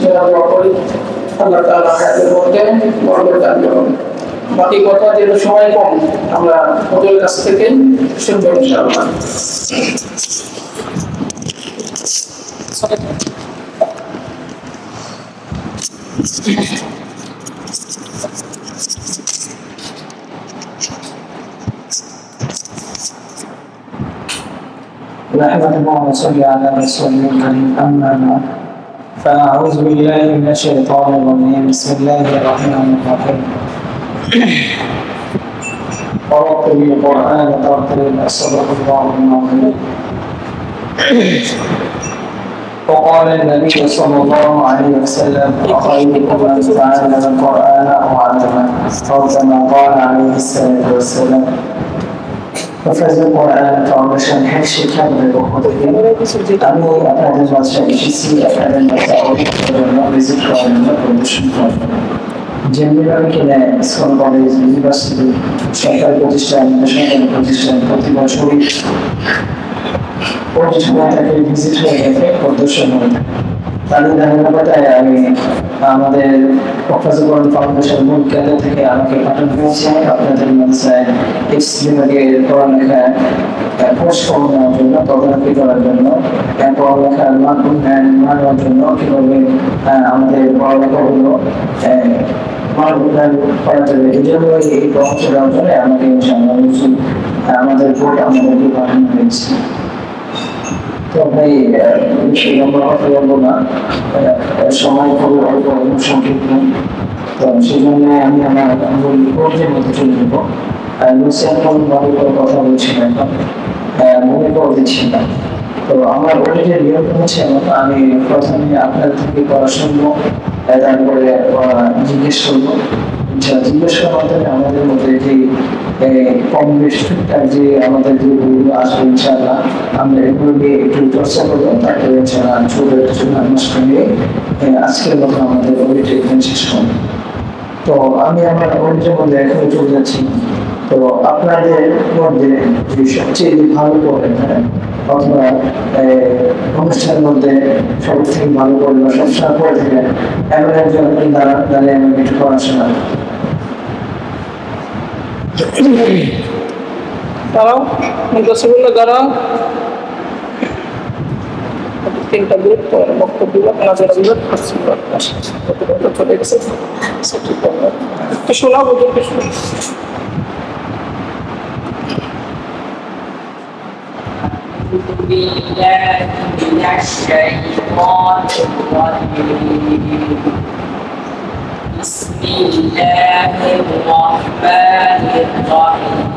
সেটা দোয়া করি আল্লাহ তাআলা হায়াতের মধ্যে বরকত দান করুন। বাকি কথা যেহেতু সময় কম, আমরা ওদের কাছ থেকে শুনবো ইনশাআল্লাহ। نحمده ونصلي على رسوله الكريم أما بعد فأعوذ بالله من الشيطان الرجيم بسم الله الرحمن الرحيم ورتل القرآن ترتيلا صدق الله العظيم. وقال النبي صلى الله عليه وسلم خيركم من تعلم القرآن أو علمه أو كما قال عليه الصلاة والسلام. প্রফেসর কোরআন ফাউন্ডেশন হেড শিক্ষার্থীদের পক্ষ থেকে আমি আপনাদের মাঝে এসেছি আপনাদের মাঝে ভিজিট করার জন্য প্রদর্শন করার জেনারেল স্কুল কলেজ ইউনিভার্সিটি সরকারি প্রতিষ্ঠান বেসরকারি প্রতিষ্ঠান প্রতি বছরই প্রতিষ্ঠানটাকে ভিজিট হয়ে থাকে প্রদর্শন হয়ে থাকে। তাদের ধারাবাহিকতায় আমি আমাদের প্রফেসর কোরআন ফাউন্ডেশন মূল কেন্দ্র থেকে আমাকে পাঠানো হয়েছে আপনাদের মাদ্রাসায় এক্স বিভাগের পড়ালেখা কোর্স করানোর জন্য, তদারকি করার জন্য, পড়ালেখার মান উন্নয়ন মানার জন্য কিভাবে আমাদের পড়ালেখাগুলো মান উন্নয়ন করা যাবে। এই জন্য এই পরামর্শ দেওয়ার জন্য আমাকে আমাদের ভোট আমাদেরকে পাঠানো হয়েছে। তো ভাই লম্বা কথা বলবো না, সময় খুবই অল্প সংক্ষিপ্ত, তো সেই জন্য আমি আমার রিপোর্টের মধ্যে চলে যাবো। ভাবে করে কথা বলছি না, এখন মনে করে দিচ্ছি না। তো আমার অডিটের নিয়ম হচ্ছে আমি প্রথমে আপনার থেকে পড়া শুনবো, তারপরে জিজ্ঞেস করবো। জিজ্ঞেস করার মাধ্যমে আমাদের মধ্যে যে কম বেশ টুকটাক যে আমাদের যে বইগুলো আসবে ইনশাআল্লাহ আমরা এগুলো নিয়ে একটু চর্চা করবো। তারপরে ইনশাআল্লাহ ছোট কিছু নষ্ট নিয়ে আজকের মতো আমাদের অডিট এখানে শেষ করবো। তো আমি আমার অডিটের মধ্যে এখন চলে যাচ্ছি। তো আপনাদের মধ্যে যে সবচেয়ে ভালো করে অথবা অনুষ্ঠানের মধ্যে সব থেকে ভালো করবে সবসময় করে থাকেন এমন একজন দাঁড়িয়ে আমি একটু পড়াশোনা দাঁড়াও, মুদাসিবুল্লাহ দাঁড়াও। তিনটা গ্রুপ বক্তব্য বিভাগ, নাজারা বিভাগ, ফার্সি বিভাগ চলে গেছে। একটু শোনাবো, একটু শোনাবো। بالله من الشيطان الرجيم بسم الله الرحمن الرحيم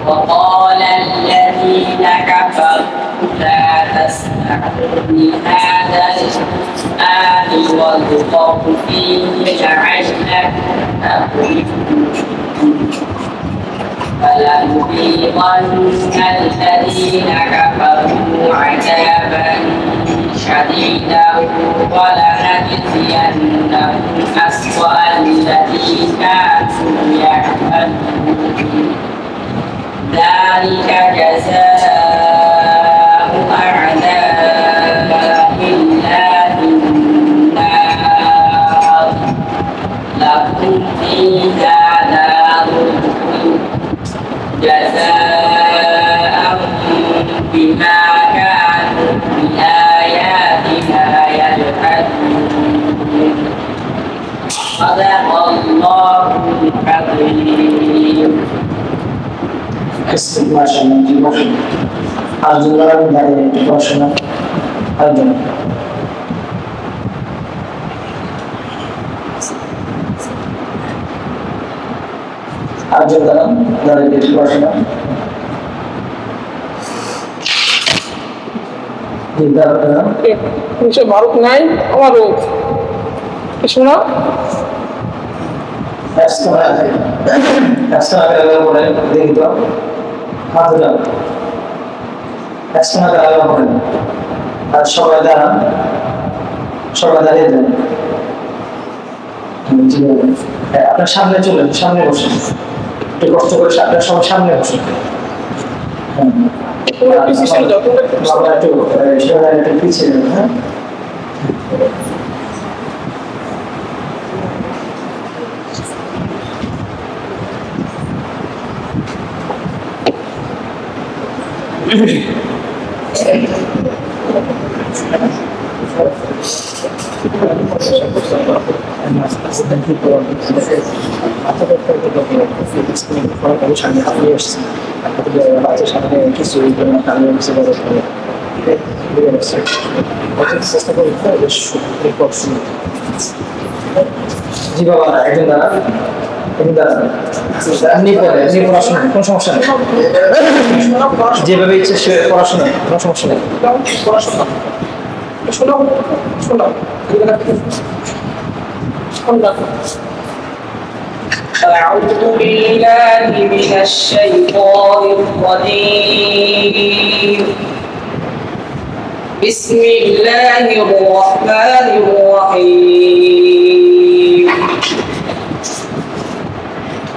وقال الذين كفروا لا تسمعوا لهذا القرآن والغوا فيه لعلكم تغلبون فلنذيقن الذين كفروا عذابا شديدا ولنجزينهم أسوأ الذي كانوا يعملون ذلك جزاء أعداء الله النار لهم فيها نار جزاء بما كانوا بآياتنا يجحدون صدق الله العظيم. استغفر الله আল্লাহ দাঁড়িয়ে একটু পড়াশোনা আয়োজন দাঁড়িয়ে একটু পড়াশোনা ভারত নাই আমারও শোনা দেখি তো হাতুরা আর সবাই দাঁড়ান, সবাই দাঁড়িয়ে দেন। আপনার সামনে চলেন, সামনে বসেন, একটু কষ্ট করে আপনার সবার সামনে বসেন। পিছিয়ে যান, হ্যাঁ জি বাবা, একজন দাঁড়া, একজন দাঁড়া। এমনি পড়ে, এমনি পড়াশোনা, কোনো সমস্যা নেই। যেভাবে ইচ্ছে সে পড়াশোনা, কোনো সমস্যা নেই। পড়াশোনা শোনো শোনো أعوذ بالله من الشيطان الرجيم بسم الله الرحمن الرحيم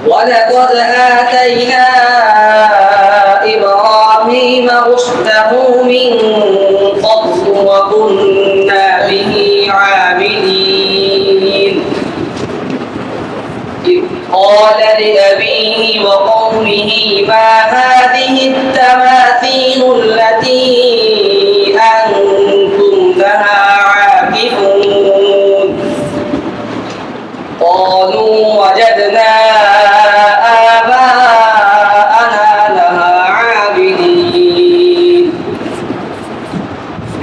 ولقد آتينا إبراهيم رشده من قبل وكنا به عابدين إذ قال لأبيه وقومه ما هذه التماثيل التي أنتم لها عاكفون قالوا وجدنا آباءنا لها عابدين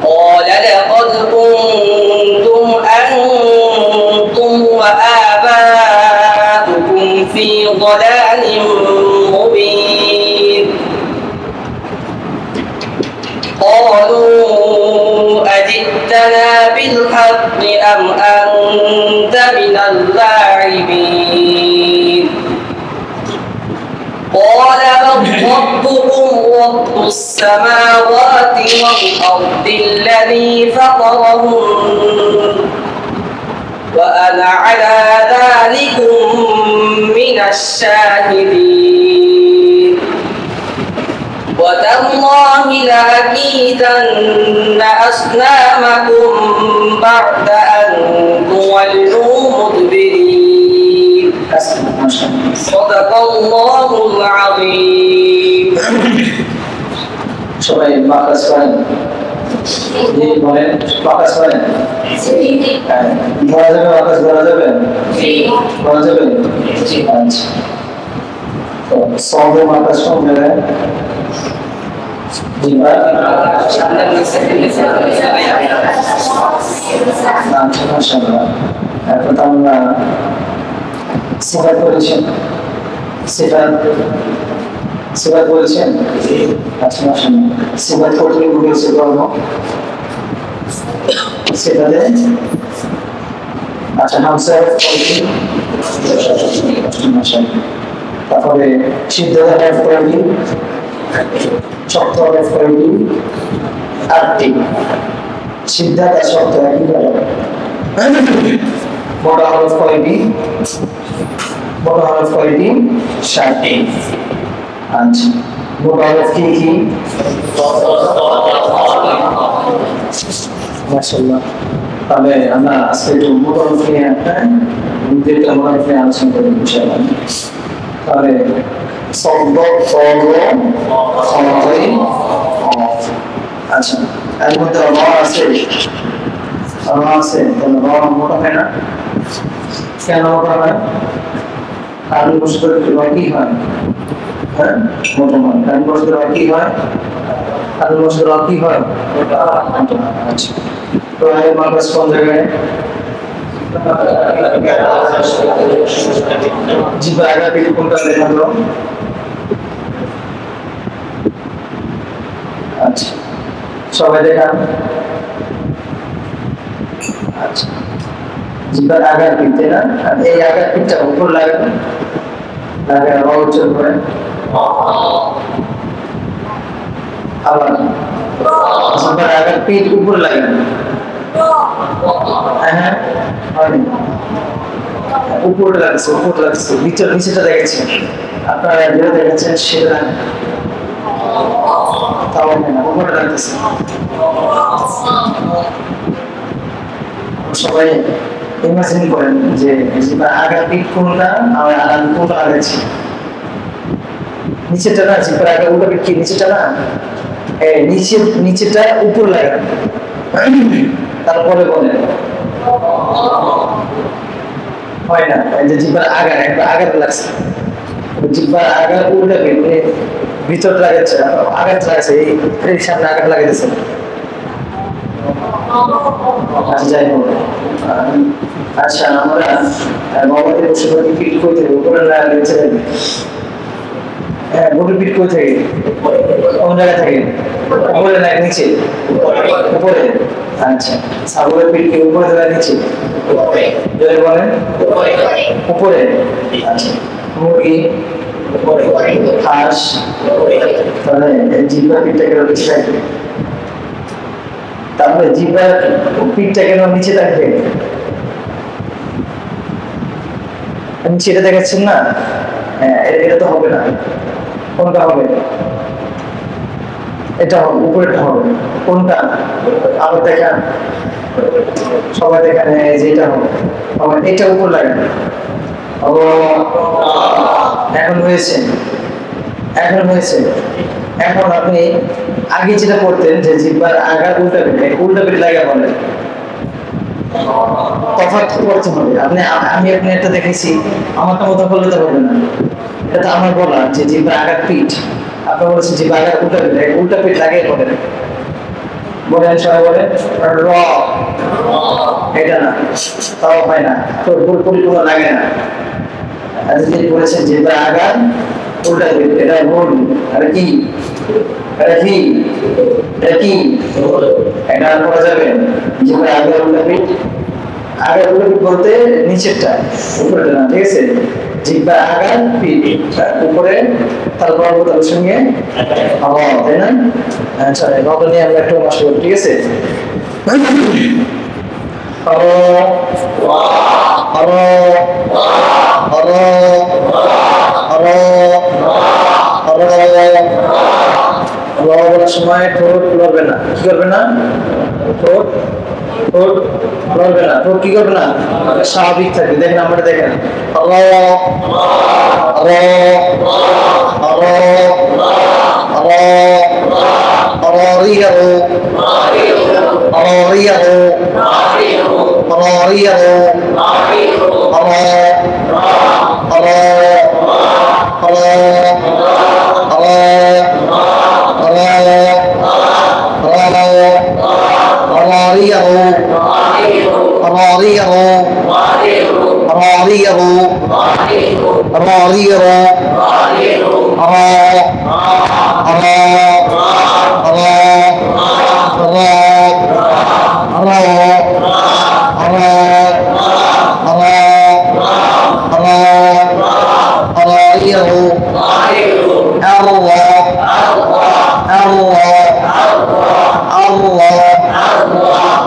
قال لقد كنتم أنتم وآباؤكم في ضلال مبين قالوا أجئتنا بالحق أم أنت من اللاعبين قال بل ربكم رب السماوات والأرض الذي فطرهن وأنا على ذلكم من الشاهدين وتالله لأكيدن أصنامكم بعد أن تولوا مدبرين صدق الله العظيم সবাই বাকাস করেন, জি বলেন, বাকাস করেন। বলা যাবে বাকাস, বলা যাবে, বলা যাবে। আচ্ছা, তো সবে বাকাস কোন জায়গায়? জি ভাই, আচ্ছা মাশাআল্লাহ। এখন আমরা সিফাত করেছেন, সিফাত বলেছেন। আচ্ছা মাশাআল্লাহ, সিফাত কতগুলো বলেছে বলবো? সিফাতে আচ্ছা হামসা মাশাআল্লাহ। তারপরে সিদ্ধতা হ্যাভ কয়টি? শক্ত হ্যাভ কয়টি? 8টি। সিদ্ধাত আর শক্ত একই করে। বড় হরফ কয়টি? বড় হরফ কয়টি? 7টি। আচ্ছা, বড় হরফ কি কি? মাশাআল্লাহ। তাহলে আমরা আজকে একটু বড় হরফ নিয়ে দুইটা বড় হরফ নিয়ে আলোচনা করব ইনশাআল্লাহ। তাহলে শব্দ আচ্ছা, এর মধ্যে র আছে, র আছে, তাহলে র মোটা হয় না? কেন মোটা হয়? কারণ বসে কি হয়? হ্যাঁ, মোটা হয়। কারণ বসে কি হয়? কারণ বসে কি হয়? আচ্ছা, তো এর মার্কাস কোন জায়গায়? জি ভাই, আগে থেকে কোনটা দেখালো? আচ্ছা, সবাই দেখান। আচ্ছা, জিবার আগার পিঠে না, আর এই আগার পিঠটা উপর লাগে, লাগে উচ্চারণ করে। আবার জিবার আগার পিঠ উপর লাগে। হ্যাঁ, উপরে লাগছে, উপরে লাগছে, নিচেটা দেখেছেন আপনারা, যেটা দেখেছেন সেটা তাও না, উপরে লাগতেছে। সবাই ইমাজিন করেন যে জিহ্বার আগার পিঠ কোনটা আর আমি কোনটা লাগাচ্ছি। নিচেটা না, জিহ্বার আগা উল্টা পিঠ কি নিচেটা না, নিচেটা উপর লাগান, তারপরে বলেন হয় না। এই যে জিহ্বার আগা একটা আঘাত লাগছে, জিহ্বার আগা উল্টা পিঠ ভিতর লাগাচ্ছে, আঘাত লাগছে, এই সামনে আঘাত লাগাইতেছে। যাই হোক, আচ্ছা আমরা বাবাদের পশুপাখি পিঠ কই থেকে উপরে লাগাইছে, গরুর পিঠ কই থেকে কোন জায়গা থেকে, উপরে না নিচে, উপরে। আচ্ছা ছাগলের পিঠ কি উপরে না নিচে, যদি বলেন উপরে। আচ্ছা মুরগি, হাঁস, তাহলে জিহ্বার পিঠটা কেন নিচে থাকবে, তারপরে জিহ্বার পিঠটা কেন নিচে থাকবে, সেটা দেখাচ্ছেন না। এটা তো হবে না, কোনটা হবে, এটা হবে, উপরেরটা হবে, কোনটা আবার দেখান, সবাই দেখান, যেটা হবে এটা উপর লাগে। ও এখন হয়েছে, এখন হয়েছে। এখন আপনি আগে যেটা করতেন যে জিহ্বার আগা উল্টা পিঠ, উল্টা পিঠ লাগা বলেন, তফাৎ করতে হবে। আমি আপনি একটা দেখেছি, আমারটা মতো বললে তো হবে না, এটা তো আমার বলা যে জিহ্বার আগার পিঠ, আপনি বলেছেন জিহ্বার আগার উল্টা পিঠ, উল্টা পিঠ লাগিয়ে বলেন, বলেন সবাই বলেন র, এটা না, তাও হয় না, তো পরিপূর্ণ লাগে না। যদি বলেছেন জিহ্বার আগার উল্টা পিঠ, এটা ভুল। আর কি এটা কি, এটা কি, এটা করা যাবে জিহ্বার আগার উল্টা পিঠ। আগার উল্টা পিঠ বলতে নিচেরটা, উপরেটা না, ঠিক আছে। জিহ্বার আগার পিঠ উপরে, তারপর তার সঙ্গে তাই না। আচ্ছা বাবা নিয়ে আমরা একটু মাস করব, ঠিক আছে। সময় ঠোঁট লড়বে না, কি করবে না, ঠোঁট ঠোঁট লড়বে না, ঠোঁট কি করবে না, স্বাভাবিক থাকবে। দেখেন আমরা দেখেন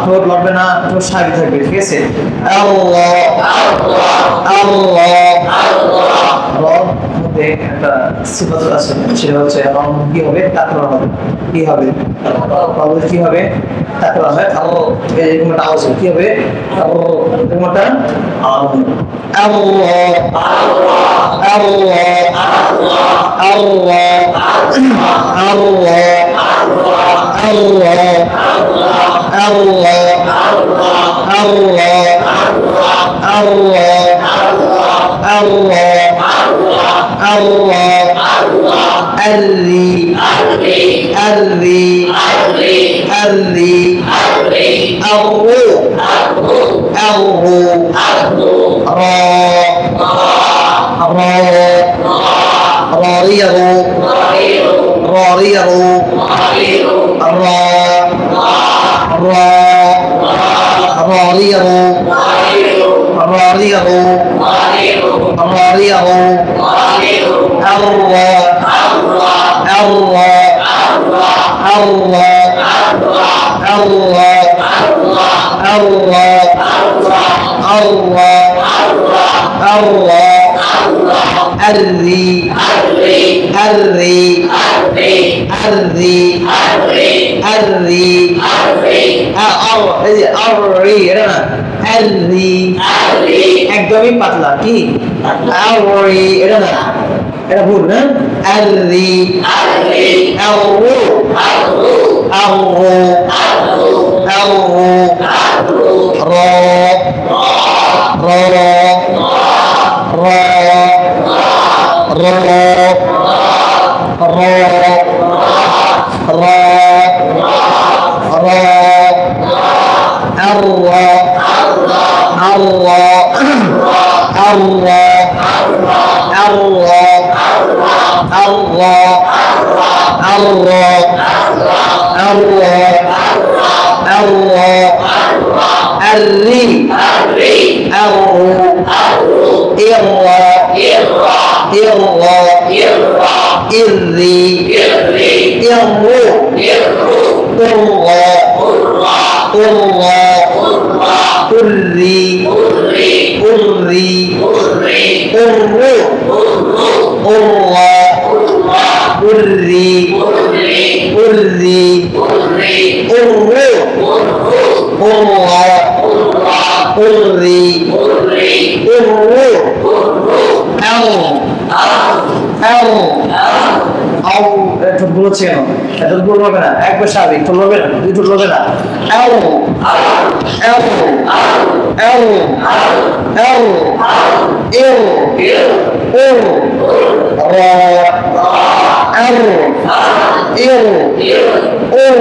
ঠোঁট লড়বে না, ঠোঁট স্বাভাবিক থাকবে, ঠিক আছে। একটা সিফাত আছে, সেটা হচ্ছে কি হবে, তাকরার হবে, কি হবে, কি হবে, তাকরার হয়। এরকম একটা আওয়াজ কি হবে, এরকম একটা আররি একদমই পাতলা কি আররি এটা না এটা ভুল না আররি আররু আররু আররু র র র র র বলছে এত ভুল হবে না একবার স্বাভাবিক তো হবে না দুই টুক হবে না এল এল এল এল এল এল র এল এল এল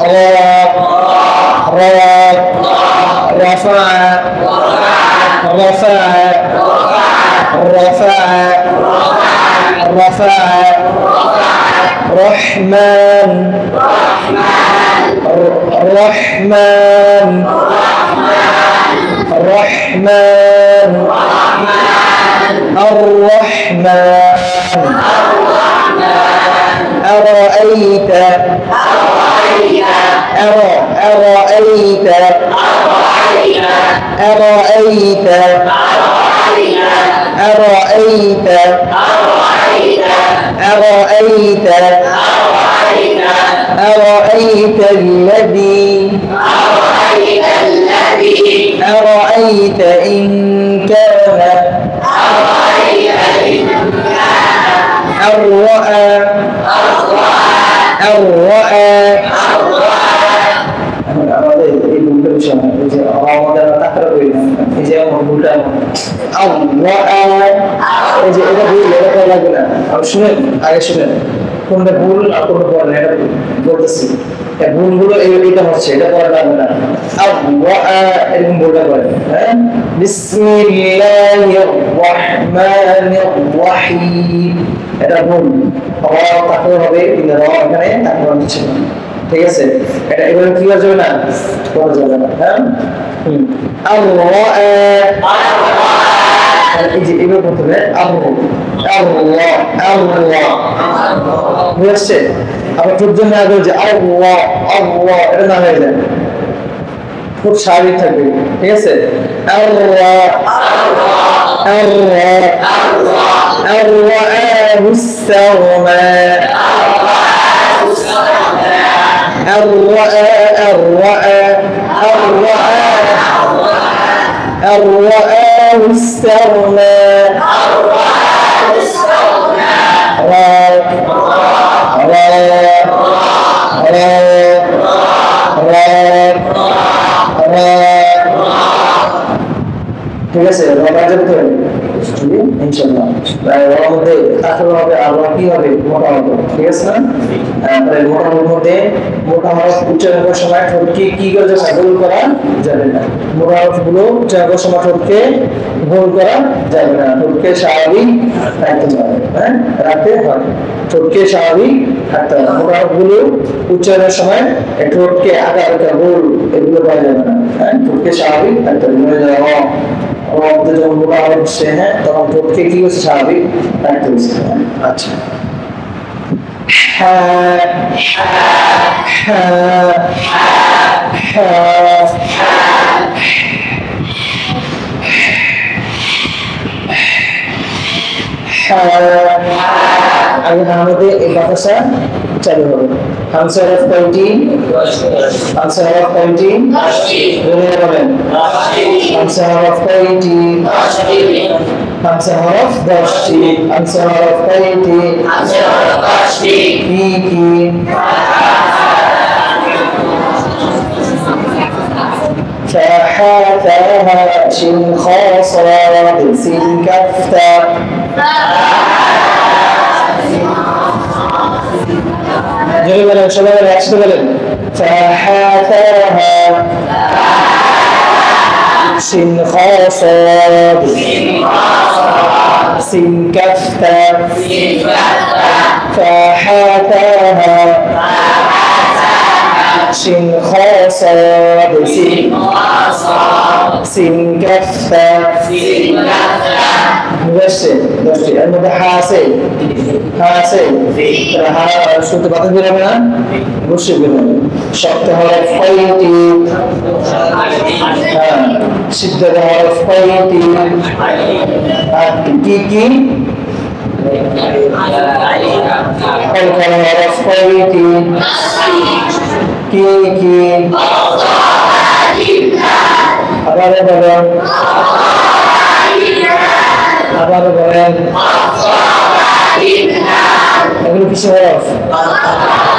র র رفع رفع رفع رفع رحمن رحمن رحمن الرحمن أرأيت أرأيت أرأيت أرأيت أرأيت أرأيت الذي أرأيت إن كان الرأى الرأى আমাদের এই ভুলটা বিষয় এই যে আমাদের তাকরা করি না এই যে আমার ভুলটা এই যে এটা ভুল এটা করা লাগবে না আর শুনেন আগে শুনেন কোনটা ভুল আর কোনটা ভুল না এটা বলতেছি এই ভুলগুলো এইটা হচ্ছে এটা করা লাগবে না এরকম ভুলটা করেন হ্যাঁ বিসমিল্লাহির রহমানির রহিম এটা ভুল তাকরা হবে কিন্তু এখানে তাকরা হচ্ছে না ঠিক আছে এটা এবারে কি হয়ে যাবে না করা যাবে না হ্যাঁ আল্লাহ এই যে এবারে করতে হবে আল্লাহ আল্লাহ বুঝছে আবার চোদ্দ না আগে যে আল্লাহ আল্লাহ এটা না হয়ে যায় খুব স্বাভাবিক থাকবে ঠিক আছে আল্লাহ আল্লাহ আল্লাহ মুস্তাওমা الرأى الرأى الرأى الرأى استغنى ঠিক আছে ইনশাআল্লাহ ওর মধ্যে তাকওয়া হবে আর কি হবে মোটা হবে ঠিক আছে না মোটার মধ্যে মোটা হরফ উচ্চারণ করার সময় ঠোঁটকে কি করে যাবে ভুল করা যাবে না মোটা হরফগুলো উচ্চারণ করার সময় ঠোঁটকে ভুল করা যাবে না ঠোঁটকে স্বাভাবিক রাখতে হবে হ্যাঁ রাখতে হবে ঠোঁটকে স্বাভাবিক রাখতে হবে মোটা হরফগুলো উচ্চারণের সময় ঠোঁটকে আগা আগা ভুল এগুলো করা যাবে না হ্যাঁ ঠোঁটকে স্বাভাবিক রাখতে হবে যখন মোটা হচ্ছে হ্যাঁ তখন ঠোঁটকে কি হচ্ছে স্বাভাবিক রাখতে হচ্ছে আচ্ছা আগে হার মধ্যে এই বাতাসা চালু হবে। হামসা হরফ কয়টি? হামসা হরফ কয়টি? জোরে বলেন। হামসা হরফ কয়টি? হামসা হরফ 10টি। হামসা হরফ কয়টি? কি কি? فحاثاها شن خاصرات سين كفتا جري بلن شباب العكس بلن فحاثاها شن خاصرات سين كفتا فحاثاها شن خاصرات سين كفتا مبشر المدى حاسي শুনতে বাতাস বেরোবে না, বসে বেরোবে। শক্ত হরফ কয়টি? সিদ্ধ হরফ কয়টি? কি কি? কলকল হরফ কয়টি? কি কি? আবার বলেন, আবার বলেন। এগুলো কিছু হরফ?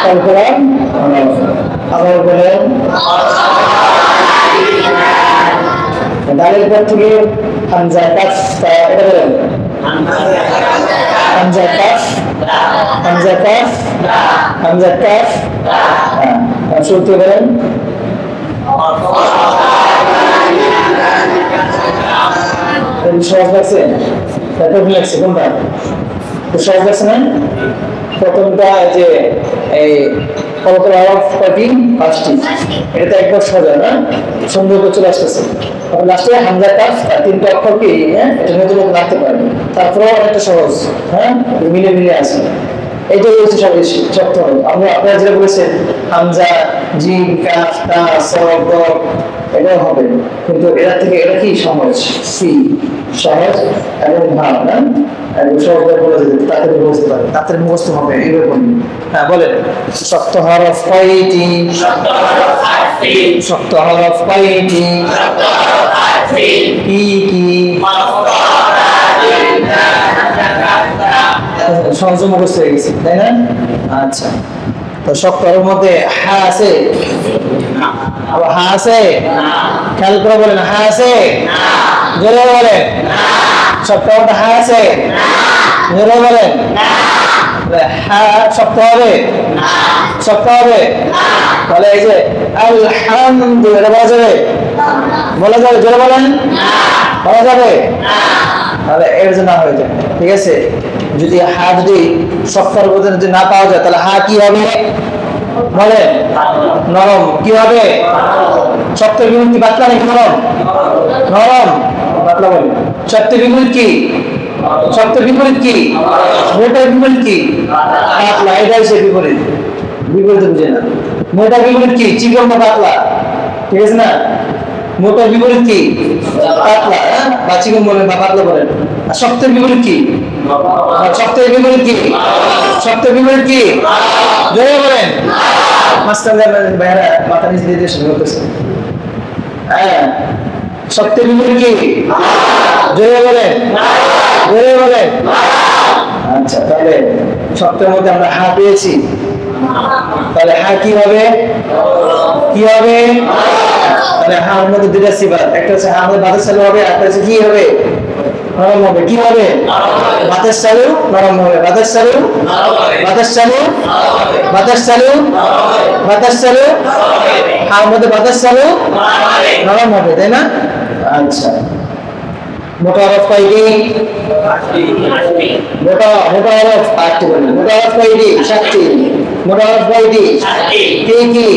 কলকল হরফ। আবার বলেন। দালের পর থেকে হামজা কাফ, এটা বলেন। Hamza calf, Hamza calf, Hamza calf. শুনতে বলেন। সহজ লাগছে? কঠিন লাগছে কোনটা? সহজ লাগছে না? প্রথমটা যে এই কলকল হরফ কয়টি? 5টি। এটা তো একবার সোজা না, সুন্দর করে চলে আসতেছে। লাস্টে হামজা কাফ, 3টা অক্ষর কি এটা নতুন লাগতে পারে, তারপরে অনেকটা সহজ। মিলে মিলে আছে। এটাই হচ্ছে সব বেশি শক্ত হবে। আপনারা যেটা বলেছেন হামজা, জিম, কাফ, তা, সদ, এটাও হবে, কিন্তু এরা থেকে এটা কি সহজ? সি সহজ এবং ভাব না, এবং সহজ বলে যেতে তাড়াতাড়ি বুঝতে পারে, তাড়াতাড়ি মুখস্থ হবে এরকম। হ্যাঁ বলেন। শক্ত হরফ কয়টি? শক্ত হরফ কয়টি? কি কি? সহজ মুখস্থ হয়ে গেছে, তাই না? আচ্ছা, তো শক্তর মধ্যে হা আছে? আবার হা আছে? খেয়াল করে বলেন, হা আছে? জোরে বলেন। শক্তর মধ্যে হা আছে? জোরে বলেন। হা শক্ত হবে? শক্ত হবে? তাহলে এই যে আলহামদুলিল্লাহ বলা যাবে? বলা যাবে? জোরে বলেন। বলা যাবে? তাহলে এর জন্য হয়ে যায়, ঠিক আছে? যদি হা যদি শক্তর মধ্যে যদি না পাওয়া যায়, তাহলে হা কি হবে? বলেন। নরম। কি হবে? শক্ত বিপরীত কি পাতলা নাকি নরম? নরম। পাতলা বলেন। শক্ত বিপরীত কি? শক্ত বিপরীত কি? মোটার বিপরীত কি? পাতলা। এটাই সে বিপরীত। বিপরীত বুঝে না। মোটার বিপরীত কি? চিকন না পাতলা? ঠিক আছে না? মোটার বিপরীত কি? পাতলা। বা চিকন বলেন বা পাতলা বলেন। আর শক্তের বিপরীত কি? শক্তের বিপরীত কি? শক্তের বিপরীত কি? জোরে বলেন। মাস্টার ভাইরা মাথা নিচে দিয়ে শুরু করতেছে। হ্যাঁ, শক্তের বিপরীত কি? জোরে বলেন। জোরে বলেন। আচ্ছা, তাহলে শক্তের মধ্যে আমরা হা পেয়েছি, তাহলে হা কি হবে? কি হবে? তাহলে হার মধ্যে দুইটা সিফাত, একটা হচ্ছে হা মধ্যে বাতাস চালু হবে, একটা হচ্ছে কি হবে? নরম হবে। কি হবে? বাতাস চালু, নরম হবে। বাতাস চালু, বাতাস চালু, বাতাস চালু, বাতাস চালু। হার মধ্যে বাতাস চালু, নরম হবে, তাই না? আচ্ছা, মোটা হরফ কয়টি? মোটা হরফ 8টি বলি। মোটা হরফ কয়টি? 7টি। মোটা হরফ কয়টি? কি কি?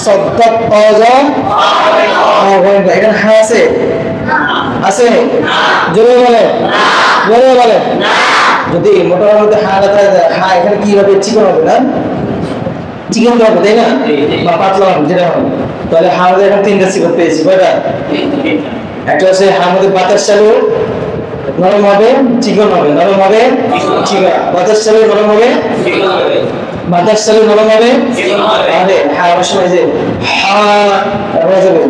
সদ্দক অজা। এখানে হা আছে? আছে? জোরে বলে। জোরে বলে। যদি মোটার মধ্যে হা থাকে, হা এখানে কি হবে? চিকন হবে না? চিকন হবে, তাই না? বা পাতলা হবে, যেটা হবে। তাহলে হা মধ্যে এখন 3টা সিফাত পেয়েছি। কয়টা? একটা হচ্ছে হা মধ্যে বাতাস চালু, নরম হবে চিকন হবে, নরম হবে চিকন। বাতাস চালু নরম হবে, বাতাস চালু নরম হবে। আরে হ্যাঁ, অবশ্য এই যে হয়ে যাবে,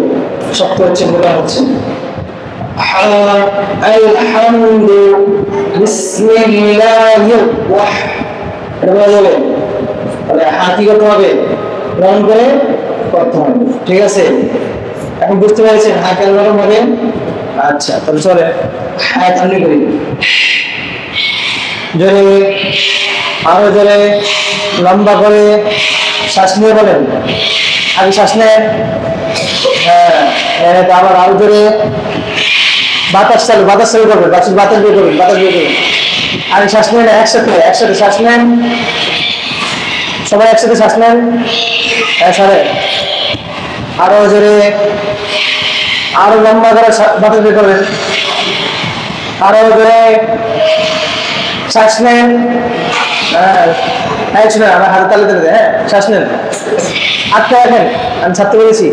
শক্ত হচ্ছে, মোটা হচ্ছে। আলহামদু বিসমিল্লাহির এটা বলা যাবে। তাহলে কি করতে হবে? নরম করে করতে হবে, ঠিক আছে? এখন বুঝতে পেরেছেন কেন নরম হবে? আচ্ছা, তাহলে চলে টানি করি, জোরে, আরো জোরে, লম্বা করে শ্বাস নিয়ে বলেন। আগে শ্বাস নেন, হ্যাঁ, আবার আরো জোরে বাতাস চালু, বাতাস চালু করবেন, বাতাস বের করবেন, বাতাস বের করবেন। আগে শ্বাস নেন, একসাথে একসাথে শ্বাস নেন, সবাই একসাথে শ্বাস নেন। হ্যাঁ সারে, আরো জোরে, আরো লম্বা করে বাতাস বের করবেন, আরো জোরে শ্বাস নেন। হ্যাঁ শুনেন, আমার হাতে তালে তালে, হ্যাঁ শ্বাস নেন, আটকে রাখেন, আমি ছাড়তে বলেছি,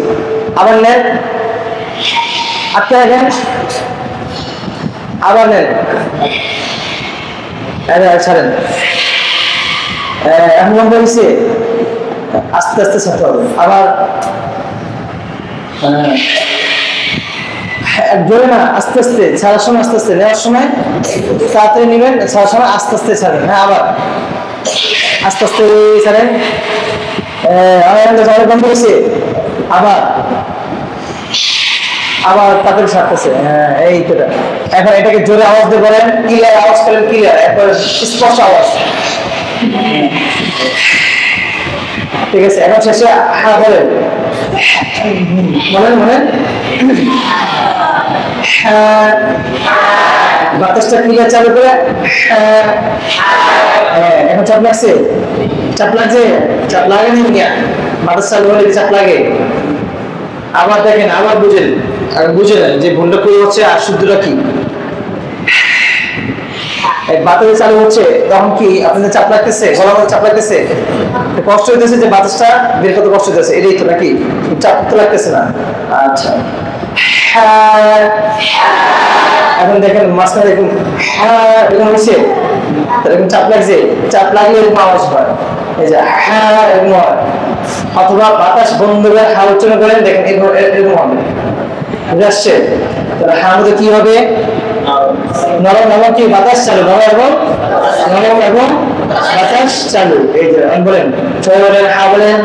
আবার নেন, আটকে রাখেন, আবার নেন, ছাড়েন। এখন লম্বা হয়েছে, আস্তে আস্তে ছাড়তে হবে। আবার জোরে না, আস্তে আস্তে ছাড়ার সময় আস্তে আস্তে, নেওয়ার সময় তাড়াতাড়ি নেবেন, ছাড়ার সময় আস্তে আস্তে ছাড়েন। হ্যাঁ আবার আস্তে আস্তে ছাড়েন। বন্ধ হয়েছে, আবার আবার তাড়াতাড়ি ছাড়তেছে। হ্যাঁ এই তো। এখন এটাকে জোরে আওয়াজ দিয়ে বলেন, ক্লিয়ার আওয়াজ করেন, ক্লিয়ার একবার স্পষ্ট আওয়াজ, ঠিক আছে? এখন শেষে হ্যাঁ বলেন, বলেন বলেন, হ্যাঁ, বাতাসটা ক্লিয়ার চালু করে। হ্যাঁ, এখন চাপ লাগছে, চাপ লাগছে, চাপ লাগে নি, বাতাস চালু হলে চাপ লাগে। আবার দেখেন, আবার বুঝেন, আর বুঝে নেন যে ভুলটা করে হচ্ছে আর শুদ্ধটা কি। বাতাস চালু হচ্ছে তখন কি আপনাদের চাপ লাগতেছে, গলা মধ্যে চাপ লাগতেছে, কষ্ট হইতেছে, যে বাতাসটা বের করতে কষ্ট হইতেছে, এটাই তো নাকি? চাপ তো লাগতেছে না। আচ্ছা, এখন দেখেন মাঝখানে দেখুন এরকম হয়েছে, এরকম চাপ লাগছে, চাপ লাগলে এরকম আওয়াজ হয়, এই যে এরকম হয়। অথবা বাতাস বন্ধ করে উচ্চারণ করেন, দেখেন এরকম হবে, বুঝে আসছে? তাহলে মধ্যে কি হবে? নরম এবং কি বাতাস চালু, নরম এবং বাতাস চালু। এই যে বলেন, সবাই বলেন বলেন,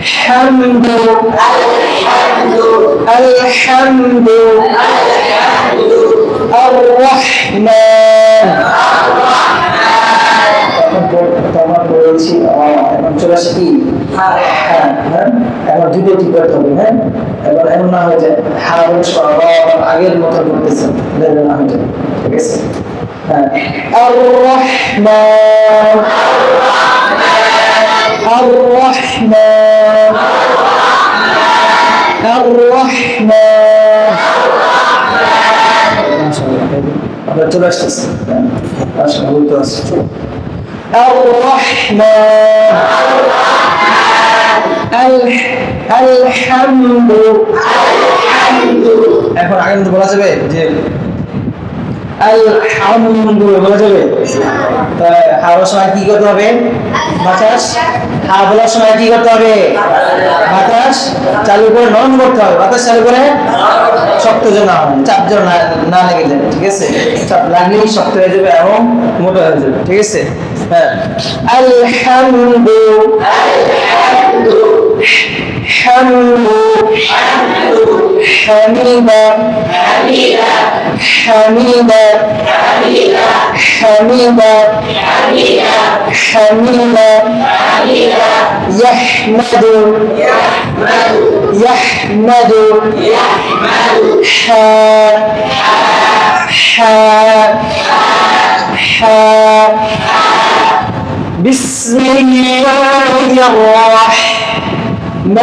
الحمد الحمد الرحمن তোমার বলেছি এখন চলে আসে কি হ্যাঁ এখন দুটো ঠিক করতে হবে হ্যাঁ এবার এমন না হয়ে যায় হারুন আগের মতো করতেছে না হয়ে যায় ঠিক আছে হ্যাঁ الرحمن الرحمن الرحمن আমরা চলে আসতেছি আসলে বলতে আসছি الرحمن الحمد এখন আগে কিন্তু বলা যাবে যে আলহামদুলিল্লাহ বলা যাবে তাহলে হাওয়ার সময় কি করতে হবে বাতাস হাওয়া বলার সময় কি করতে হবে বাতাস চালু করে নরম করতে হবে বাতাস চালু করে শক্ত যেন না হয় চাপ যেন না লেগে যায় ঠিক আছে চাপ লাগলেই শক্ত হয়ে যাবে এবং মোটা হয়ে যাবে ঠিক আছে হ্যাঁ حميدا حميدا حميدا حميدا يحمد يحمد حا حا حا بسم الله الرحمن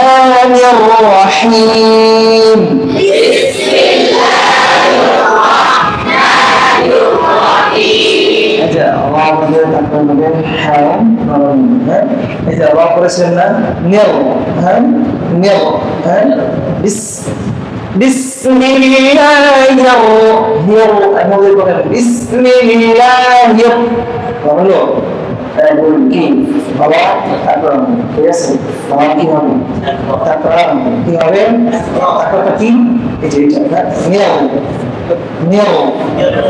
الرحيم بسم الله الرحمن الرحيم আচ্ছা الله আমাদের তারপর হবে হারাম নরম হ্যাঁ এই যে আল্লাহ করেছেন না নিয়ম হ্যাঁ নিয়ম হ্যাঁ بسم الله আমাদের বলেন بسم الله বলো কি বাবা তারপর ঠিক আছে বাবা কি হবে তারপর কি হবে তারপর কি এই যে এটা নিয়ম নিয়ম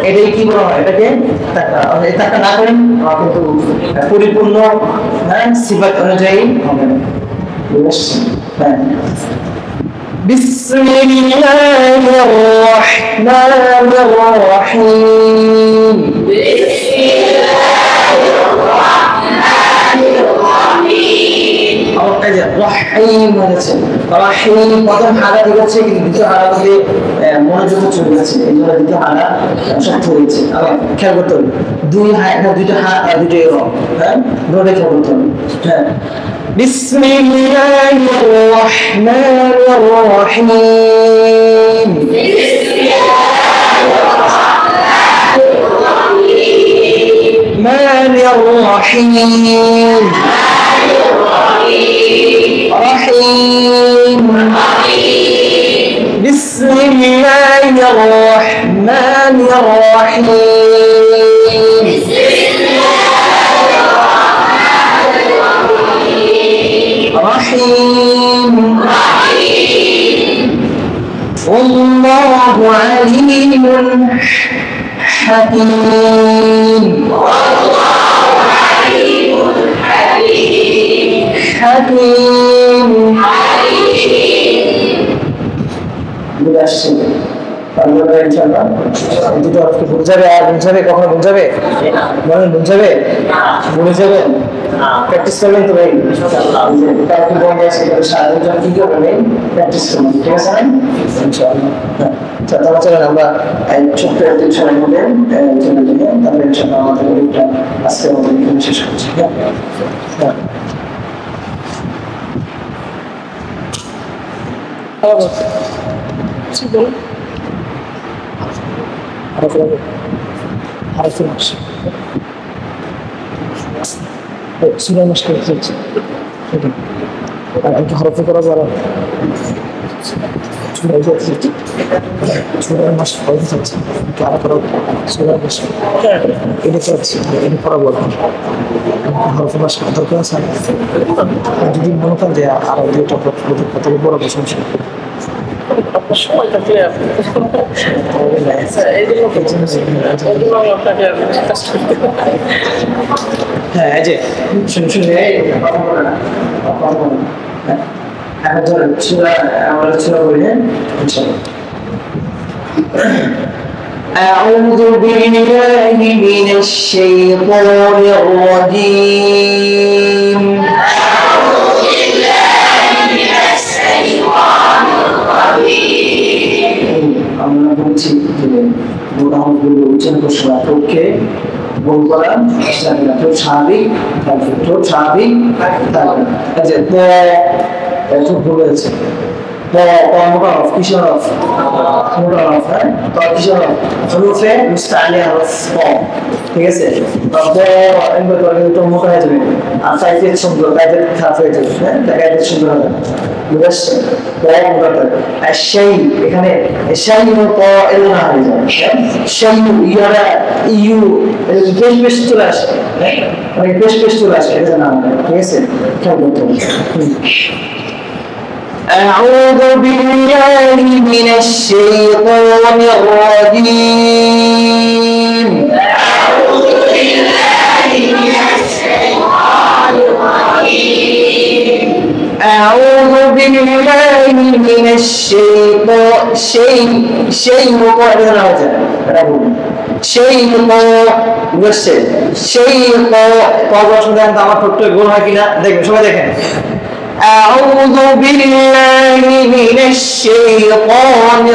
এটাই কি বলা হয় এটাকে টাকা এই টাকা না করেন কিন্তু পরিপূর্ণ হ্যাঁ সিফাত অনুযায়ী হবে না হ্যাঁ بسم الله الرحمن الرحيم بسم الله الرحمن الرحيم রহিম হয়েছে রহিম প্রথম হারা দিয়েছে কিন্তু দ্বিতীয় হারা দিয়ে মনোযোগ চলে গেছে এই জন্য দ্বিতীয় হারা শক্ত হয়েছে আবার খেয়াল করতে হবে দুইটা হাত আর দুটো হ্যাঁ দুটো খেয়াল করতে হবে হ্যাঁ بسم الله الرحمن الرحيم بسم الله الرحمن الرحيم الرحمن الرحيم رحيم بسم الله الرحمن الرحيم رحيم والله عليم حكيم حكيم বুঝাবে আর বুঝাবে কখনো বুঝাবে বলেন বুঝাবে ভুলে যাবে প্র্যাকটিস করবেন তো ভাই কি করবেন প্র্যাকটিস করবেন ঠিক আছে না ইনশাআল্লাহ চলেন আমরা ছোট্ট একটি সময়ের মধ্যে চলে যাই তাহলে ইনশাআল্লাহ আমাদের একটা আজকের মতো শেষ করছি হরফে করা যারা মাস পড়তে চাচ্ছি আরো করা এটা চাচ্ছি এটা পড়া বলবো হরফে মাস দরকার আছে যদি মনে করেন যে আরো দুইটা কথা বড় প্রশংসা সময় থাকলে হ্যাঁ এই যে শুনে এখন ধরেন সূরা আমরা সূরা বলি হ্যাঁ ইনশাআল্লাহ أعوذ بالله من الشيطان الرجيم আমরা বলছি যে মোটামুটি উচ্চারণ করা পক্ষে বল করা চেষ্টা করা তো স্বাভাবিক থাকবে যে এত ভুল হয়েছে মোটা অফ কিসের অফ মোটা অফ হ্যাঁ তো কিসের অফ রুফে মুস্তালি হরফ কম ঠিক আছে তো একবার করে তো মোটা হয়ে যাবে আর সাইজের সুন্দর কাজের খারাপ হয়ে যাবে হ্যাঁ কাজের সুন্দর হবে বুঝছো তাই মোটা করে আর সেই এখানে সেই প এল না হয়ে যায় সেই ইয়ারা ইউ বেশ চলে আসে মানে বেশ চলে আসে এটা না ঠিক আছে খেয়াল করতে হবে أعوذ بالله من الشيطان الرجيم أعوذ بالله من الشيطان الرجيم أعوذ بالله من الشيطان شيء আমার ছোট্ট গোল হয় কিনা দেখবেন সবাই দেখেন أعوذ بالله من الشيطان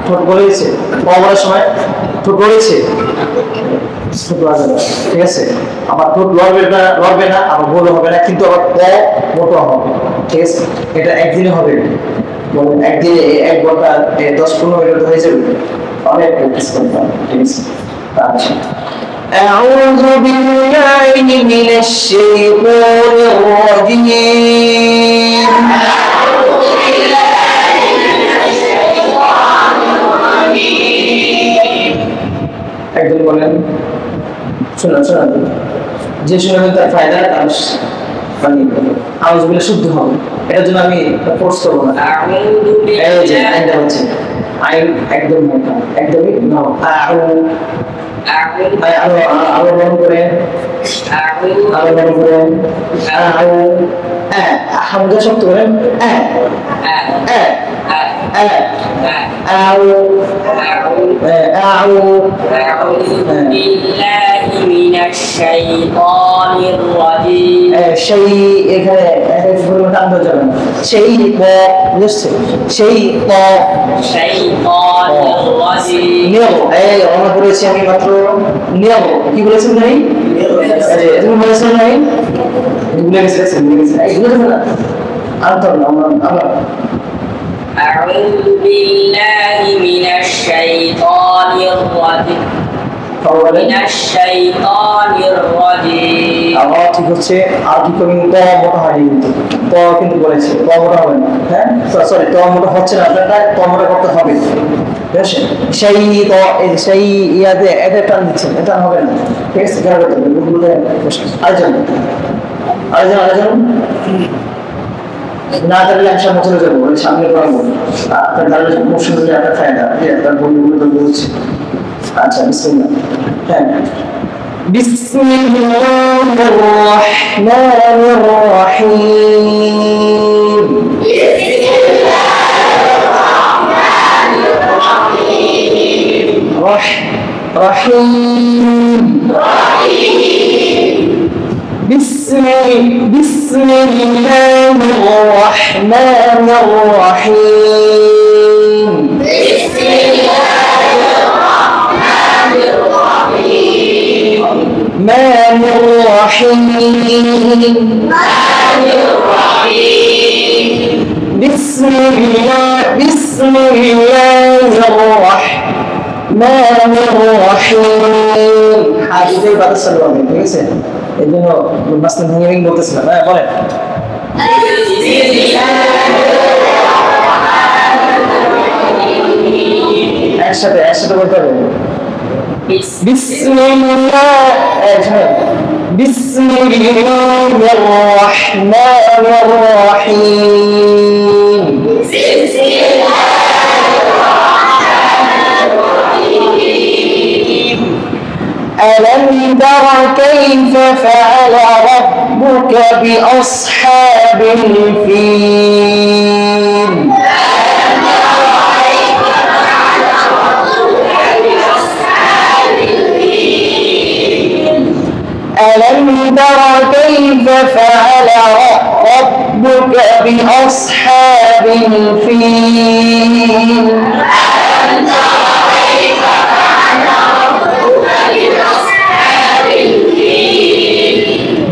ঠোঁট গলেছে বলার সময় ঠোঁট গলেছে ঠিক আছে আমার ঠোঁট লড়বে না আমার গোল হবে না কিন্তু আবার মোটা হবে ঠিক আছে এটা একদিনে হবে বলুন একদিনে 1 ঘন্টা 10-15 মিনিট হয়ে যাবে অনেক প্র্যাকটিস করতে হবে ঠিক আছে আচ্ছা أعوذ بالله من الشيطان الرجيم أعوذ بالله من الشيطان الرجيم একজন বলেন শুনুন যে শুনবেন তার ফায়দা তার মানে আওয়াজগুলো শুদ্ধ হবে এটার জন্য আমি ফোর্স করব না এই যে এটা হচ্ছে আই একদম মোটা একদমই নাও আরো মনে করে হামজা শব্দ করেন সেই এখানে টানতে যাবে না সেই বুঝছে সেই আমরা বলেছি আমি মাত্র নিয়ম কি বলেছেন ভাই তুমি বলেছেন ভাই ভুলে গেছেন أعوذ بالله من الشيطان الرجيم আমার ঠিক হচ্ছে আর কি করি ত মোটা হয়নি কিন্তু ত কিন্তু বলেছে ত মোটা হবে না হ্যাঁ সরি ত মোটা হচ্ছে না আপনার ত মোটা করতে হবে সেই ত সেই ইয়াতে এটা টান দিচ্ছেন এটা হবে না ঠিক আছে খেয়াল করতে হবে আরেকজন না তাহলে একসাথে চলে যাবো সামনে পড়াবো আপনার তাহলে মোশন হলে একটা ফায়দা আপনার বন্ধুগুলো তো বলছে আচ্ছা বিসমিল্লাহ হ্যাঁ بسم الله الرحمن الرحيم بسم الله الرحمن الرحيم رحيم بسم الله الرحمن الرحيم بسم الله الرحمن الرحيم مان الرحيم بسم الله الرحمن الرحيم حاجة بعد السلام ঠিক আছে এজন্য মাসলা ভেঙে বলতেছিলাম হ্যাঁ বলেন একসাথে বলতে হবে বিসমিল্লাহ বিসমিল্লাহির রহমানির রহিম ألم تر كيف فعل ربك بأصحاب الفيل تر كيف فعل ربك بأصحاب الفيل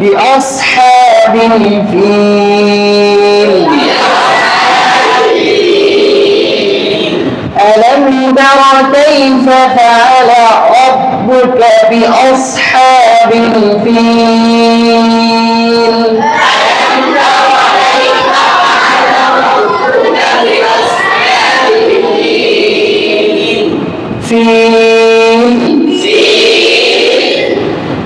بأصحاب الفيل ألم تر كيف فعل ربك بأصحاب الفيل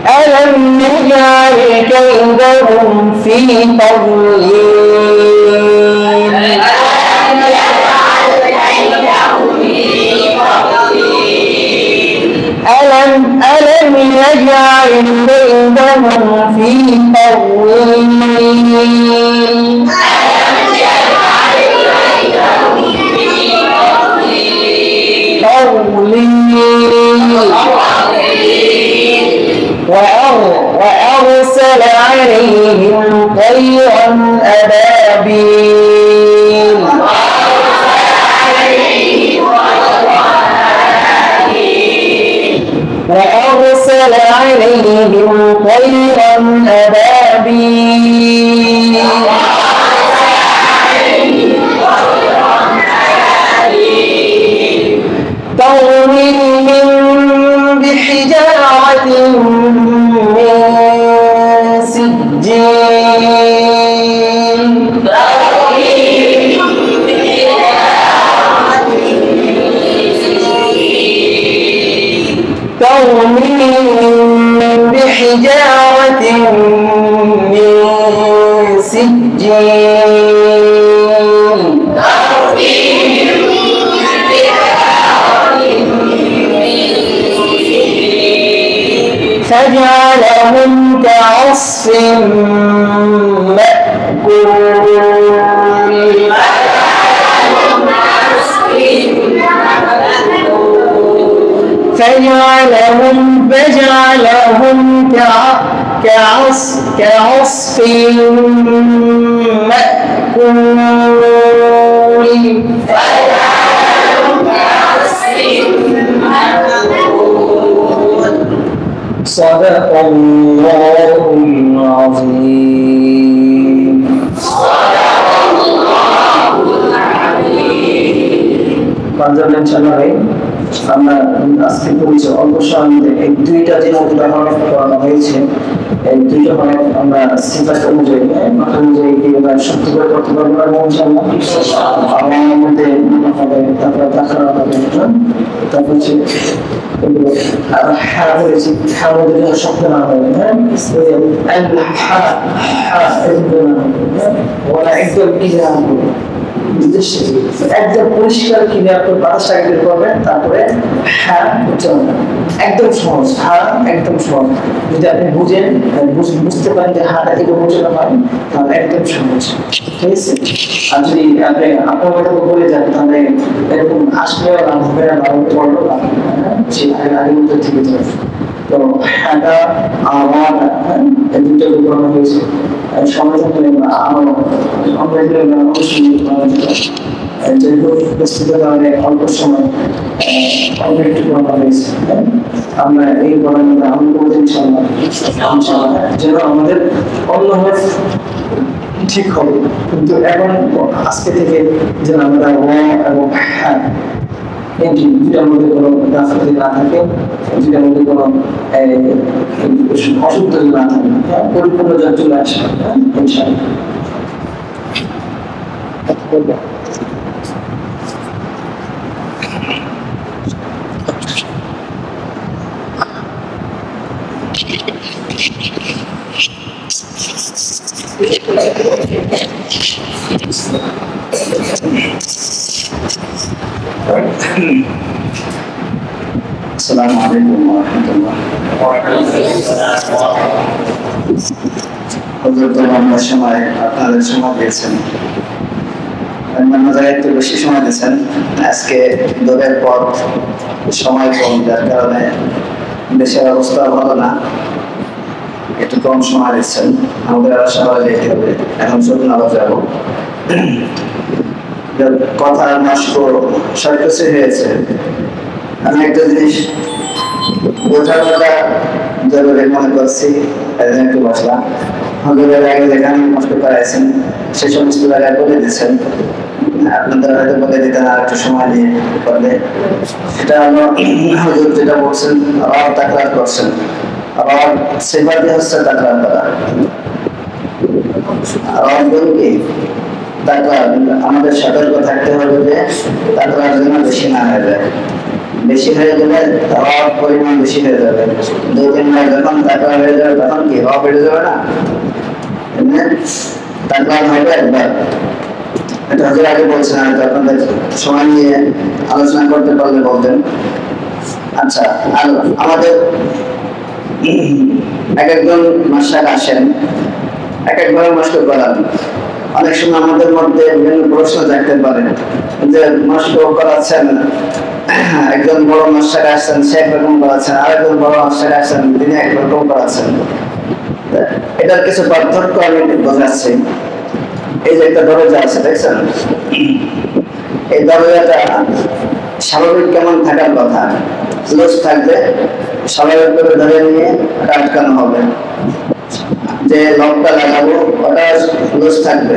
ألم يجعل كيدهم في تضليل ألم يجعل كيدهم في تضليل وأرسل عليهم طيرا أبابيل وأرسل عليهم طيرا أبابيل ترميهم بحجارة من سجيل ترميهم بحجارة من سجيل فجعلهم كعصف مأكول فجعلهم كعصف مأكول صدق الله العظيم. পাঁচজন ইনশাআল্লাহ আমরা আজকে পরিচয় অল্প সময়ে এই দুইটা যে উদাহরণ করানো হয়েছে এই দুইটা হরফ আমরা সিফাত অনুযায়ী মাত্রা অনুযায়ী কিভাবে শক্তি করে করতে পারবো এবং ইনশাআল্লাহ আমার মধ্যে হবে তারপর দেখা হবে তারপর হচ্ছে আর হা বলেছি হা মধ্যে যেন শব্দ না হয় আল হা হা ওলা একদম ইলা একদম পরিষ্কার কিনে আপনি বাতাসটাকে বের করবেন তারপরে হ্যাঁ উচ্চারণ একদম সহজ হ্যাঁ একদম সহজ যদি আপনি বুঝেন বুঝতে পারেন যে হাটা এগুলো বোঝানো হয় তাহলে একদম সহজ ঠিক আছে আর যদি আপনি আপনার কথা বলে যান তাহলে এরকম আসলেও লাভ হবে না লাভ পড়লো লাভ সেই আগের মধ্যে থেকে যাবে তো হাটা আওয়াজ এই দুটো করানো হয়েছে সময় থাকলে আমার আমরা অবশ্যই অল্প সময় অল্প একটু করা হয়েছে আমরা এই বলার মধ্যে আমি বলতে ইনশাআল্লাহ যেন আমাদের অন্য ঠিক হবে কিন্তু এখন আজকে থেকে যেন আমরা এবং হ্যাঁ যেটার মধ্যে কোনো গাফিলতি না থাকে যেটার মধ্যে কোনো অশুদ্ধ না থাকে পরিপূর্ণ যা চলে আসে ইনশাআল্লাহ السلام عليكم ورحمة الله. আমরা সময় আপনাদের সময় দিয়েছেন অন্যান্য জায়গায় একটু বেশি সময় দিয়েছেন আজকে দূরের পথ সময় কম যার কারণে দেশের অবস্থা ভালো না একটু কম সময় দিচ্ছেন। আমাদের আবার যেতে হবে, এখন শুধু আবার যাবো। কথা নষ্ট সব কিছু হয়েছে। আমি একটা জিনিস বোঝার কথা জরুরি মনে করছি, একটু বসলাম। হজরের আগে যেখানে নষ্ট করাইছেন সে সমস্ত জায়গায় বলে দিচ্ছেন, আপনাদের হয়তো বলে দিতেন আর একটু সময় নিয়ে করলে। সেটা হলো হুজুর যেটা বলছেন, আবার তাকরার করছেন, আবার সেবাদি হচ্ছে তাকরার করা। আবার বলুন কি তাকরার, আমাদের সতর্ক থাকতে হবে যে তাকরার যেন বেশি না হয়ে যায়। বেশি হয়ে গেলে হওয়ার পরিমাণ বেশি হয়ে যাবে। 2-3 মাস যখন তাকরার হয়ে যাবে তখন কি হওয়া বেড়ে যাবে না? তাকরার হবে একবার। এটা হজুর আগে বলছেন, হয়তো আপনাদের সময় নিয়ে আলোচনা করতে পারলে বলতেন। আচ্ছা, আর আমাদের এক একজন মাস্টার আসেন, এক একভাবে নষ্ট করান। অনেক সময় আমাদের মধ্যে বিভিন্ন প্রশ্ন জাগতে পারে যে নষ্ট করাচ্ছেন, একজন বড় মাস্টার আসছেন সে একরকম করাচ্ছেন, আরেকজন বড় মাস্টার আসছেন তিনি একরকম করাচ্ছেন। এটার কিছু পার্থক্য আমি বোঝাচ্ছি। এই যে একটা দরজা আছে দেখছেন, এই দরজাটা স্বাভাবিক কেমন থাকার কথা? লুজ থাকলে স্বাভাবিকভাবে ধরে নিয়ে আটকানো হবে। যে লকটা লাগাবো ওটা লুজ থাকবে,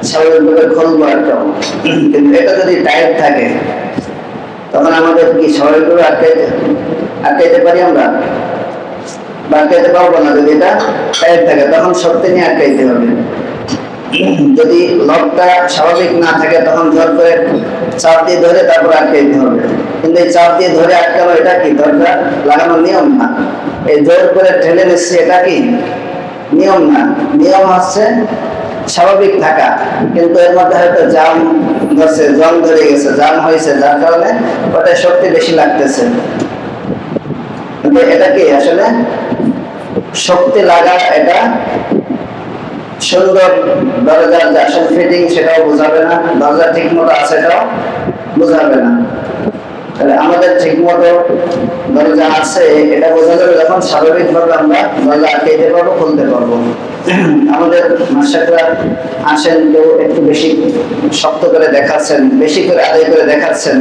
স্বাভাবিকভাবে খুলবো আটকাবো। কিন্তু এটা যদি টাইট থাকে তখন আমাদের কি স্বাভাবিকভাবে আটকাইতে পারি আমরা? বা আটকাইতে পারবো না। যদি এটা টাইট থাকে তখন শক্তি নিয়ে আটকাইতে হবে। যদি লকটা স্বাভাবিক না থাকে তখন জোর করে চাপ দিয়ে ধরে তারপর আটকাইতে হবে। কিন্তু এই চাপ দিয়ে ধরে আটকানো এটা কি দরজা লাগানোর নিয়ম না। এই জোর করে ঠেলে নিচ্ছে এটা কি নিয়ম না। নিয়ম হচ্ছে স্বাভাবিক থাকা, কিন্তু এর মধ্যে হয়তো জাম ধরছে, জং ধরে গেছে, জাম হয়েছে, যার কারণে ওটা শক্তি বেশি লাগতেছে। কিন্তু এটা কি আসলে শক্তি লাগা, এটা সুন্দর দরজার যে আসল ফিটিং সেটাও বোঝাবে না, দরজা ঠিক মতো আছে এটাও বোঝাবে না। তাহলে আমাদের ঠিক মতো দরজা আছে এটা বোঝা যাবে যখন স্বাভাবিকভাবে আমরা দরজা আটকাইতে পারবো, খুলতে পারবো। আমাদের মাস্টাররা আসেন, কেউ একটু বেশি শক্ত করে দেখাচ্ছেন, বেশি করে আদায় করে দেখাচ্ছেন,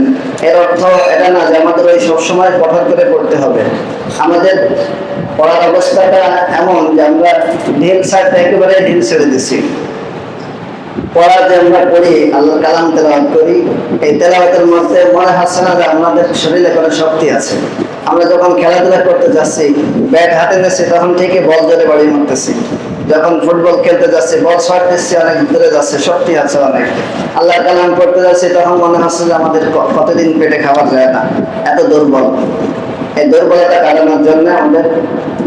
এর অর্থ এটা না যে আমাদের ওই সবসময় কঠোর করে পড়তে হবে। আমাদের পড়ার অবস্থাটা এমন যে আমরা ঢিল ছাড়তে একেবারে ঢিল ছেড়ে দিচ্ছি। পড়া যে আমরা পড়ি, আল্লাহর কালাম তেলাওয়াত করি, এই তেলাওয়াতের মধ্যে মনে হচ্ছে না যে আমাদের শরীরে কোনো শক্তি আছে। আমরা যখন খেলাধুলা করতে যাচ্ছি, ব্যাট হাতে নিচ্ছি, তখন ঠিকই বল জোরে বাড়ি মারতেছি। যখন ফুটবল খেলতে যাচ্ছি, বল শট দিচ্ছি, অনেক দূরে যাচ্ছে, শক্তি আছে অনেক। আল্লাহর কালাম পড়তে যাচ্ছি, তখন মনে হচ্ছে যে আমাদের কতদিন পেটে খাবার যায় না, এত দুর্বল। এই দুর্বলতা কাটানোর জন্য আমাদের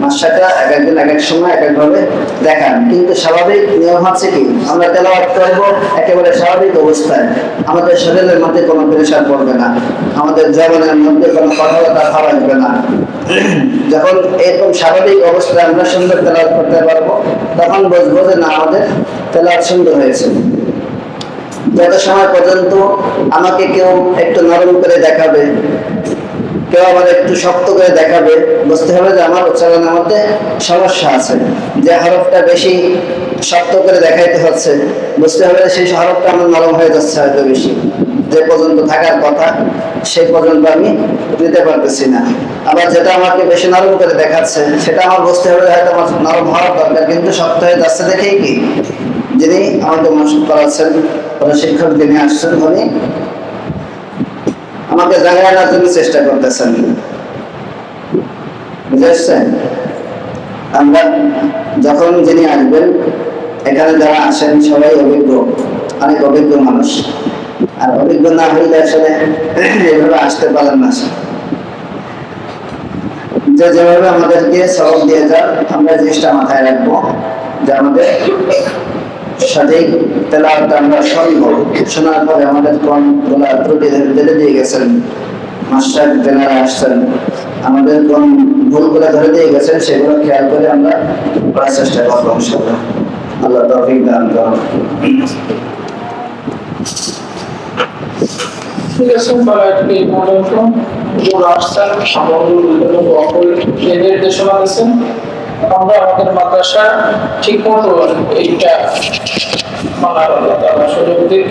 মাস্টাররা এক একদিন এক এক সময় এক একভাবে দেখান। কিন্তু স্বাভাবিক নিয়ম হচ্ছে কি, আমরা তেলাওয়াত করবো একেবারে স্বাভাবিক অবস্থায়, আমাদের শরীরের মধ্যে কোনো প্রেশার পড়বে না, আমাদের জীবনের মধ্যে কোনো কঠোরতা আসবে না। যখন এরকম স্বাভাবিক অবস্থায় আমরা সুন্দর তেলাওয়াত করতে পারবো, তখন বুঝবো যে না আমাদের তেলাওয়াত সুন্দর হয়েছে। যত সময় পর্যন্ত আমাকে কেউ একটু নরম করে দেখাবে, কেউ আবার একটু শক্ত করে দেখাবে, বুঝতে হবে যে আমার উচ্চারণের মধ্যে সমস্যা আছে। যে হরফটা বেশি শক্ত করে দেখাইতে হচ্ছে, বুঝতে হবে যে সেই হরফটা আমার নরম হয়ে যাচ্ছে হয়তো বেশি, যে পর্যন্ত থাকার কথা সেই পর্যন্ত আমি দিতে পারতেছি না। আবার যেটা আমাকে বেশি নরম করে দেখাচ্ছে সেটা আমার বুঝতে হবে হয়তো আমার নরম হওয়ার দরকার, কিন্তু শক্ত হয়ে যাচ্ছে দেখেই কি যিনি আমাকে মনোযোগ করাচ্ছেন, শিক্ষক যিনি আসছেন, উনি আমাকে জায়গায় আনার জন্য চেষ্টা করতেছেন। বুঝেছেন? আমরা যখন যিনি আসবেন, এখানে যারা আসেন সবাই অভিজ্ঞ, অনেক অভিজ্ঞ মানুষ। আর অভিজ্ঞ না হইলে আসলে এইভাবে আসতে পারেন না। যে যেভাবে আমাদেরকে সবক দিয়ে যান, আমরা জিনিসটা মাথায় রাখবো যে আমাদের সঠিক তেলাওয়াতটা আমরা শুনবো। শোনার পরে আমাদের কোন গোলা ত্রুটি ধরে দিয়ে গেছেন মাস্টার যারা আসছেন, আমাদের কোন ভুলগুলো ধরে দিয়ে গেছেন সেগুলো খেয়াল করে আমরা পড়ার চেষ্টা করবো ইনশাআল্লাহ। আল্লাহ তৌফিক দান করুন। ঠিক আছে, সবাইকে মনোযোগ আসছেন, সামগ্রিক নির্দেশনা দিচ্ছেন। আমরা আমাদের মাদ্রাসা ঠিক মতো এইটা মানার আল্লাহ তাআলা সুযোগ দিক।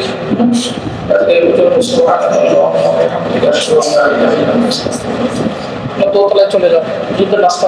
এর জন্য সুবহানাল্লাহ ওয়া বিহামদিহি আশহাদু আন লা ইলাহা ইল্লাল্লাহ। দোতলায় চলে যাও, যুদ্ধ রাস্তা